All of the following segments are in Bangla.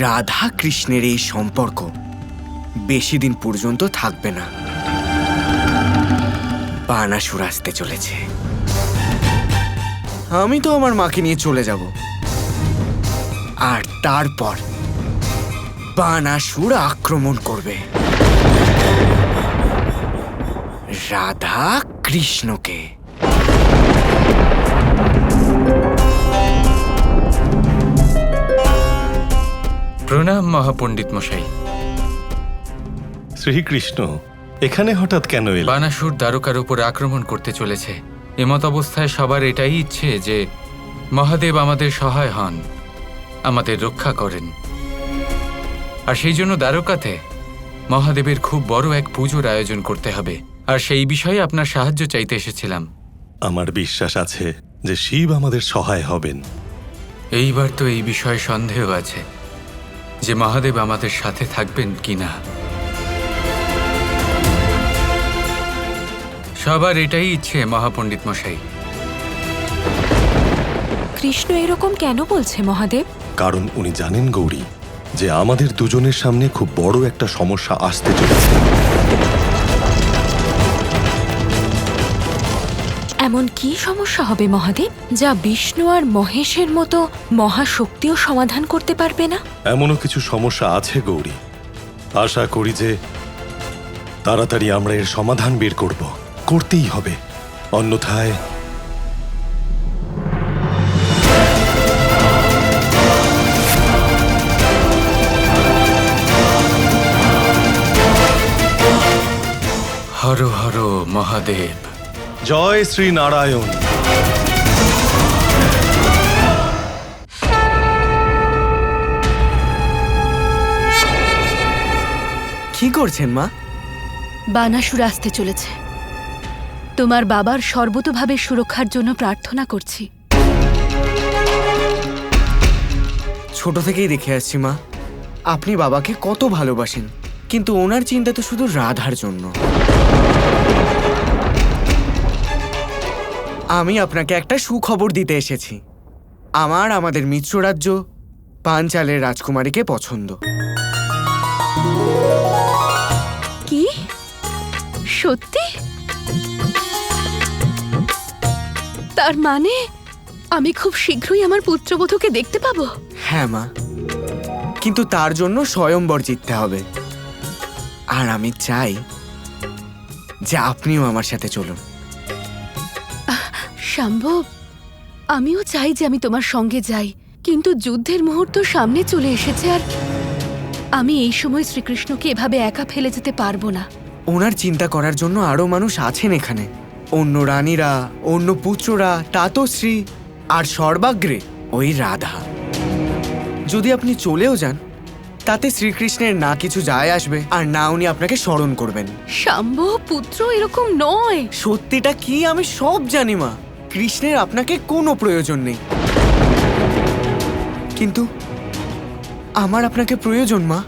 রাধা কৃষ্ণের এই সম্পর্ক বেশি দিন পর্যন্ত থাকবে না। বানাসুর আসতে চলেছে। আমি তো আমার মাকে নিয়ে চলে যাব, আর তারপর বানাসুর আক্রমণ করবে রাধা কৃষ্ণকে। প্রণাম মহাপণ্ডিত মশাই। শ্রীকৃষ্ণ এখানে হঠাৎ কেন এলেন? বানাসুর দ্বারকার উপর আক্রমণ করতে চলেছে। এমত অবস্থায় সবার এটাই ইচ্ছে যে মহাদেব আমাদের সহায় হন, আমাদের রক্ষা করেন। আর সেই জন্য দ্বারকাতে মহাদেবের খুব বড় এক পুজোর আয়োজন করতে হবে, আর সেই বিষয়ে আপনার সাহায্য চাইতে এসেছিলাম। আমার বিশ্বাস আছে যে শিব আমাদের সহায় হবেন। এইবার তো এই বিষয়ে সন্দেহ আছে যে মহাদেব আমাদের সাথে থাকবেন কিনা। সবার এটাই ইচ্ছে মহাপণ্ডিত মশাই। কৃষ্ণ এরকম কেন বলছে মহাদেব? কারণ উনি জানেন গৌরী যে আমাদের দুজনের সামনে খুব বড় একটা সমস্যা আসতে চলেছে। এমন কি সমস্যা হবে মহাদেব যা বিষ্ণু আর মহেশের মতো মহাশক্তিও সমাধান করতে পারবে না? এমনও কিছু সমস্যা আছে গৌরী, আশা করি যে তাড়াতাড়ি আমরা এর সমাধান বের করব, করতেই হবে, অন্যথায় হর হর মহাদেব। জয় শ্রী নারায়ণ। কি করছেন মা? বানাসুর আসতে চলেছে। তোমার বাবার সর্বতোভাবে সুরক্ষার জন্য প্রার্থনা করছি। ছোট থেকেই দেখে আসছি মা, আপনি বাবাকে কত ভালোবাসেন, কিন্তু ওনার চিন্তা তো শুধু রাধার জন্য। আমি আপনাকে একটা সুখবর দিতে এসেছি। আমাদের মিত্র রাজ্য পাঞ্চালের রাজকুমারীকে পছন্দ। কি সত্যি? তার মানে আমি খুব শীঘ্রই আমার পুত্রবধূকে দেখতে পাবো? হ্যাঁ মা, কিন্তু তার জন্য স্বয়ম্বর জিততে হবে। আর আমি চাই যে আপনিও আমার সাথে চলুন। সম্ভব? আমিও চাই যে আমি তোমার সঙ্গে যাই, কিন্তু যুদ্ধের মুহূর্ত সামনে চলে এসেছে, আর আমি এই সময় শ্রীকৃষ্ণকে এভাবে একা ফেলে যেতে পারবো না। ওনার চিন্তা করার জন্য আরো মানুষ আছেন এখানে, অন্য রানীরা, অন্য পুত্ররা, তাতশ্রী, আর সর্বাগ্রে ওই রাধা। যদি আপনি চলেও যান তাতে শ্রীকৃষ্ণের না কিছু যায় আসবে, আর না উনি আপনাকে স্মরণ করবেন। শাম্ভ পুত্র এরকম নয়। সত্যিটা কি আমি সব জানি মা, কৃষ্ণের আপনাকে কোনো প্রয়োজন নেই, কিন্তু আমার আপনাকে প্রয়োজন মা।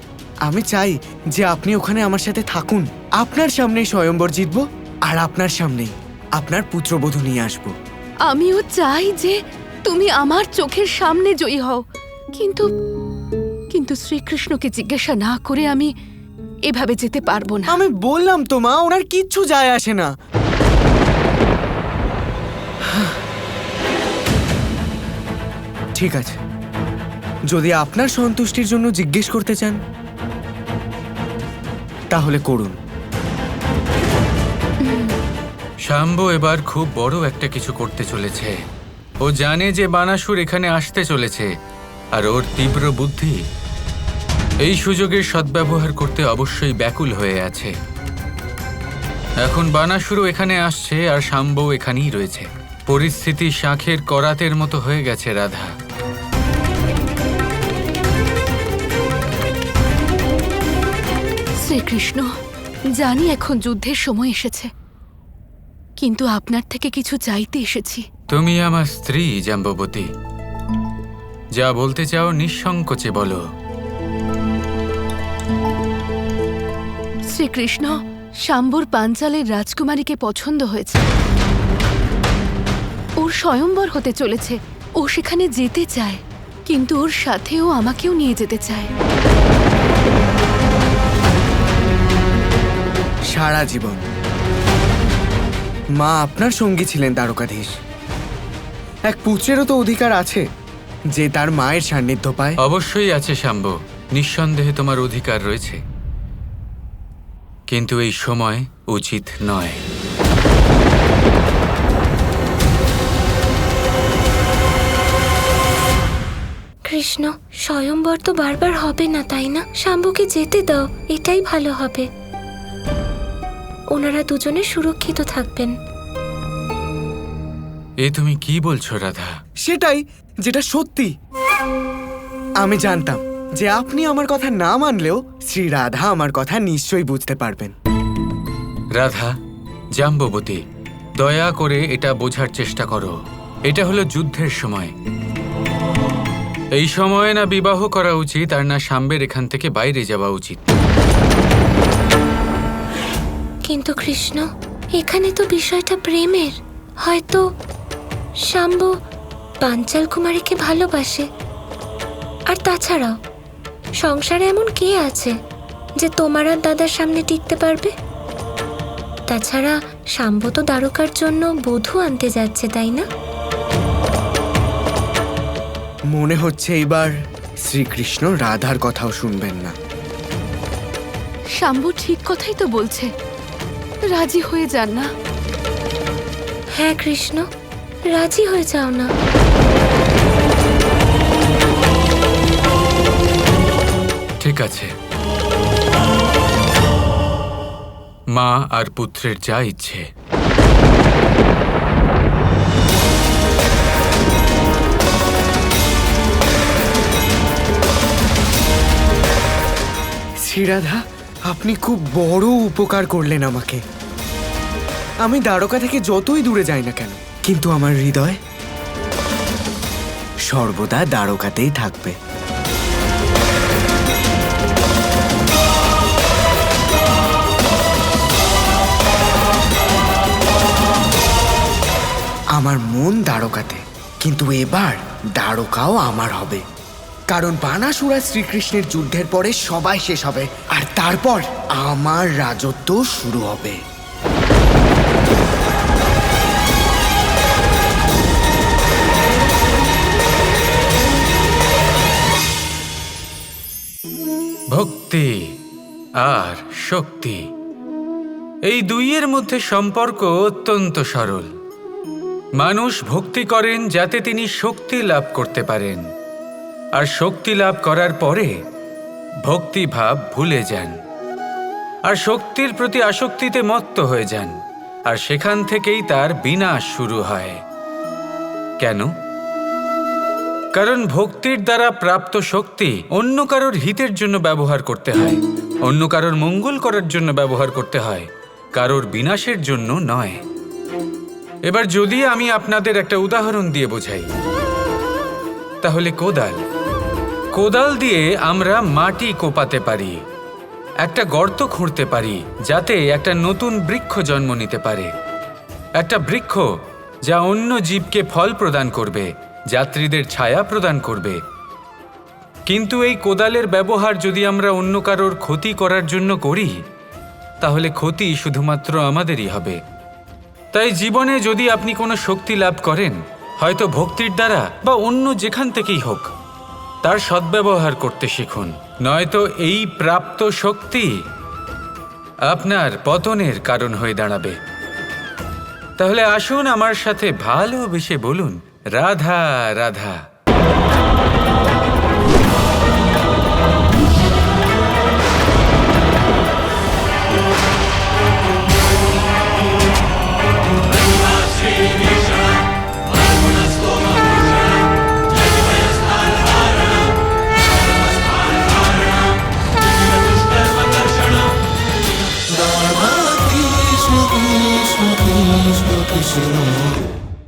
আমি চাই যে আপনি ওখানে আমার সাথে থাকুন। আপনার সামনেই স্বয়ম্বর জিতবো, আর আপনার সামনেই আপনার পুত্রবধূ নিয়ে আসবো। আমিও চাই যে তুমি আমার চোখের সামনে জয়ী হও, কিন্তু কিন্তু শ্রীকৃষ্ণকে জিজ্ঞাসা না করে আমি এভাবে যেতে পারবো না। আমি বললাম তো মা, ওনার কিচ্ছু যায় আসে না। ঠিক আছে, যদি আপনার সন্তুষ্টির জন্য জিজ্ঞেস করতে চান তাহলে করুন। শাম্ব এবার খুব বড় একটা কিছু করতে চলেছে। ও জানে যে বানাসুর এখানে আসতে চলেছে, আর ওর তীব্র বুদ্ধি এই সুযোগের সদ্ব্যবহার করতে অবশ্যই ব্যাকুল হয়ে আছে। এখন বানাসুরও এখানে আসছে, আর শাম্বও এখানেই রয়েছে। পরিস্থিতি শাঁখের করাতের মতো হয়ে গেছে রাধা। শ্রীকৃষ্ণ, জানি এখন যুদ্ধের সময় এসেছে, কিন্তু আপনার থেকে কিছু চাইতে এসেছি। তুমি আমার স্ত্রী জাম্ববতী, যা বলতে চাও নিঃসংকোচে বলো। শ্রীকৃষ্ণ, শাম্বর পাঞ্চালের রাজকুমারীকে পছন্দ হয়েছে। ওর স্বয়ম্বর হতে চলেছে, ও সেখানে যেতে চায়, কিন্তু ওর সাথেও আমাকেও নিয়ে যেতে চায়। সারা জীবন মা আপনার সঙ্গী ছিলেন দ্বারকাধীশ। এক পুত্রেরও তো অধিকার আছে যে তার মায়ের সান্নিধ্য পায়। অবশ্যই আছে শাম্ব, নিঃসন্দেহে তোমার অধিকার রয়েছে, কিন্তু এই সময় উচিত নয়। কৃষ্ণ, স্বয়ংবর তো বারবার হবে না, তাই না? শাম্বুকে যেতে দাও, এটাই ভালো হবে। ওনারা দুজনে সুরক্ষিত থাকবেন। এ তুমি কি বলছো রাধা? সেটাই, যেটা সত্যি। আমি জানতাম যে আপনি আমার কথা না মানলেও শ্রী রাধা আমার কথা নিশ্চয়ই বুঝতে পারবেন। রাধা, জাম্ববতী, দয়া করে এটা বোঝার চেষ্টা করো। এটা হলো যুদ্ধের সময়। এই সময় না বিবাহ করা উচিত, আর না শাম্বের এখান থেকে বাইরে যাওয়া উচিত। কিন্তু কৃষ্ণ, এখানে তো বিষয়টা প্রেমের। হয়তো শাম্ব পাঞ্চাল কুমারীকে ভালোবাসে। আর তাছাড়াও সংসারে এমন কে আছে যে তোমার আর দাদার সামনে টিকতে পারবে? তাছাড়া শাম্ব তো দ্বারকার জন্য বধূ আনতে যাচ্ছে, তাই না? মনে হচ্ছে এবার শ্রীকৃষ্ণ রাধার কথাও শুনবেন না। শাম্বু ঠিক কথাই তো বলছে, রাজি হয়ে যান না। হ্যাঁ কৃষ্ণ, রাজি হয়ে যাও না। ঠিক আছে, মা আর পুত্রের যা ইচ্ছে। শ্রীরাধা, আপনি খুব বড় উপকার করলেন আমাকে। আমি দ্বারকা থেকে যতই দূরে যাই না কেন, কিন্তু আমার হৃদয় সর্বদা দ্বারকাতেই থাকবে। আমার মন দ্বারকাতে, কিন্তু এবার দ্বারকাও আমার হবে। কারণ বানাসুর আর শ্রীকৃষ্ণের যুদ্ধের পরে সবাই শেষ হবে, আর তারপর আমার রাজত্ব শুরু হবে। ভক্তি আর শক্তি, এই দুইয়ের মধ্যে সম্পর্ক অত্যন্ত সরল। মানুষ ভক্তি করেন যাতে তিনি শক্তি লাভ করতে পারেন, আর শক্তি লাভ করার পরে ভক্তিভাব ভুলে যান, আর শক্তির প্রতি আসক্তিতে মত্ত হয়ে যান, আর সেখান থেকেই তার বিনাশ শুরু হয়। কেন? কারণ ভক্তির দ্বারা প্রাপ্ত শক্তি অন্য কারোর হিতের জন্য ব্যবহার করতে হয়, অন্য কারোর মঙ্গল করার জন্য ব্যবহার করতে হয়, কারোর বিনাশের জন্য নয়। এবার যদি আমি আপনাদের একটা উদাহরণ দিয়ে বোঝাই, তাহলে কোদাল দিয়ে আমরা মাটি কোপাতে পারি, একটা গর্ত খুঁড়তে পারি যাতে একটা নতুন বৃক্ষ জন্ম নিতে পারে, একটা বৃক্ষ যা অন্য জীবকে ফল প্রদান করবে, যাত্রীদের ছায়া প্রদান করবে। কিন্তু এই কোদালের ব্যবহার যদি আমরা অন্য কারোর ক্ষতি করার জন্য করি, তাহলে ক্ষতি শুধুমাত্র আমাদেরই হবে। তাই জীবনে যদি আপনি কোনো শক্তি লাভ করেন, হয়তো ভক্তির দ্বারা বা অন্য যেখান থেকেই হোক, তার সদ্ব্যবহার করতে শিখুন, নয়তো এই প্রাপ্ত শক্তি আপনার পতনের কারণ হয়ে দাঁড়াবে। তাহলে আসুন আমার সাথে ভালোবেসে বলুন, রাধা রাধা।